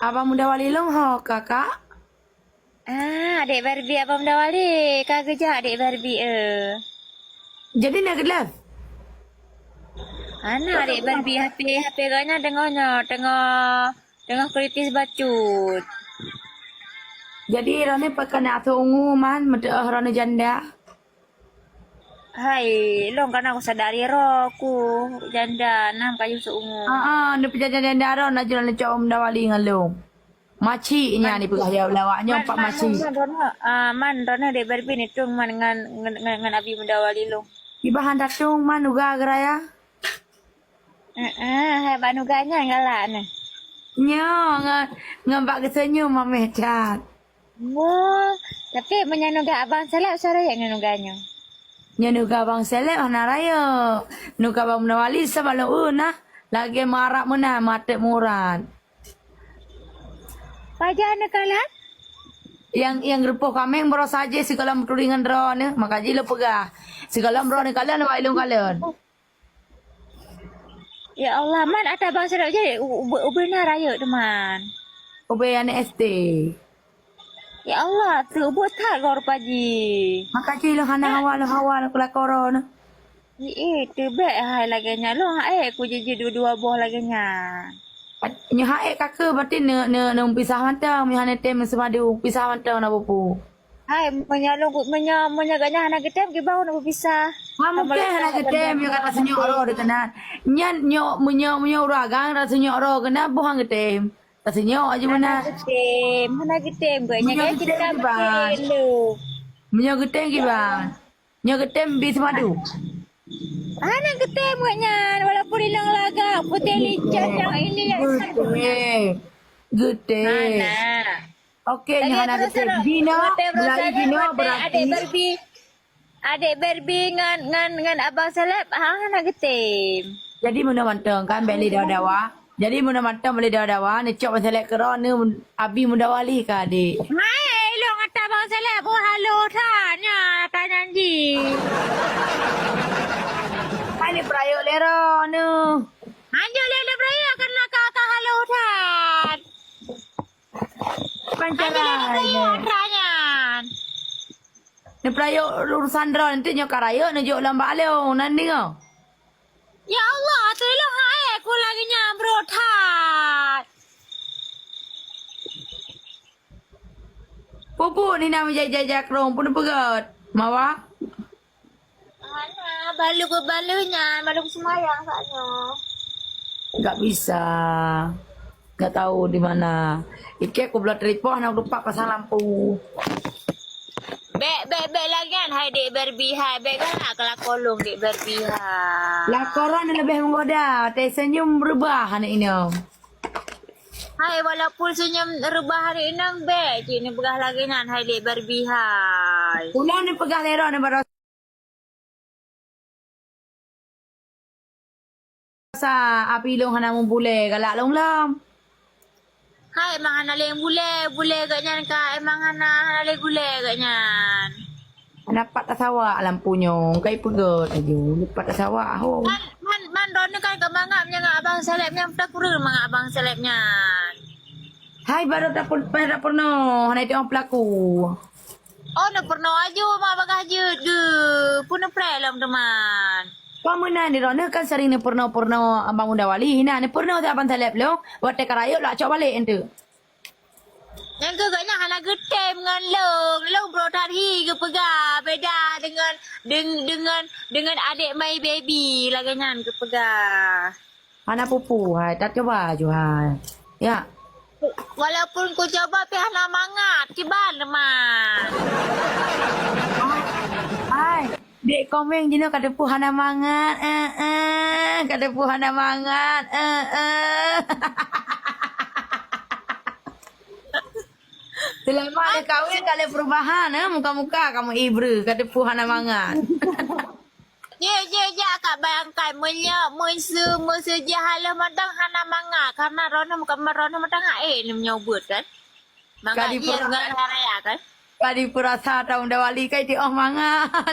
Abang muda wali long ho kakak. Adik Barbie abang dah balik. Kagak je adik Barbie Jadi nak gelap. Adik Barbie HP kanya dengarnya tengah kritis bacut. Jadi rane pakai nak tunggu man mata rane janda. Hai, long kan aku sadari aku janda nam kayu seungu. Ni pejajan janda ron nak jalan cak muda wali ngalung. Maci nya ni pegah jawab lawaknya empat maci. Man rona adik Barbie ni tung man dengan abi muda wali long. Ibahan datung man uga geraya. Hai banuganya galak ni. Nya ngambak kesenyum mameh cat. Tapi menyanuga abang seleb suara yang menyanuganya. Nya nuga bang seleb hana raya. Nuga bang muda wali sebalo nah. Lagi marak mana mate muran. Pajak nak kalah? Yang repoh kameng bro saja segala turingan drone maka jilo pegah. Segala drone kalian wa ilung kalian. Ya Allah, man ada bang seleb je benar raya teman. Obeyan ST. Ya Allah, tu buat tak kau paji. Maka jilo hana hawal kula korona. Tu baik hai lagi nya. Lu aku je dua buah lagi nya. Nya hae kakak berarti ne pisah mantau nya hana tem semadu pisah mantau na bopu. Hai menyaganya anak kita ke bawah nak berpisah. Mungkin hana gede nya kata senyok ro de kanan. Nya menyo uragang rasanya ro kena buang gede. Rasanya aja mana. Mana getem banyak kita lu. Menyo gede ki bang. Nya gede bis madu. Anak getem banyak walaupun hilang laga putih licin yang ini yang gede. Okey, nya hana gede. Dina, mulai Dina berarti Adik Barbie dengan abang seleb hana getem. Jadi muna manteng kan beli dawa. Jadi muna manteng beli dawa ni cok seleb keron ni abi muda wali ka adik. Mai lo ngata abang seleb halo tanya janji. Ani prayo lero nu. Anjo lele beraya karena kata halo tan. Pancaran. Ranyan. Ni prayo urusan ro nanti nyo karayo ni jo lamba leo nandi ngo. Ya Allah, tolong hai aku lagi nyambro tan. Pupu ni nama jajak rong pun pegat. Mawa? Mana balu-balunya, balu semayang saknya. Enggak bisa. Enggak tahu di mana. Ike aku belah telepon aku lupa pasang lampu. Bek lagi kan hai dek Barbie hai bek kan nak kelak kolong dek Barbie hai. Lah koran lebih menggoda. Teh senyum berubah anak ini. Hai walaupun senyum rubah hari inang bek ni pegah lagi kan hai dek Barbie hai. Pulang ni pegah lero ni baru sa api long hana bule galak long. Hai emang hana leng bule gaknya ka emang hana leng bule gaknya. Dapat tak sawak lampunya. Kai pegat aja. Dapat tak sawak ho. Man don kan kemangapnya ngak abang selebnya tak kurang mangap abang selebnya. Hai baru tak pernah. Hana itu orang pelaku. Oh nak pernah aja mak bagah je ge. Pun prelom teman. Kamu ni rona kan sering ni pernah abang muda wali. Nah ni pernah tak abang seleb lo. Buat karayuk lah cok balik ente. Yang gegaknya hana getem dengan long bro tadi ke pegah beda dengan adik my baby laganyan ke pegah. Hana pupu hai tak coba je hai. Ya. Walaupun ku coba tapi hana mangat kiban teman. Hai. Dek komeng jino kata pu hana mangat. Kata pu hana mangat. Selama ada kahwin kali perubahan muka-muka kamu ibru kata pu hana mangat. Ya kak bayangkan musuh jahalah matang hana mangat karena rona muka rona matang ni menyobot kan. Mangat dia dengan haraya kan. Kadi purasa tahun dah wali kai ti oh mangan.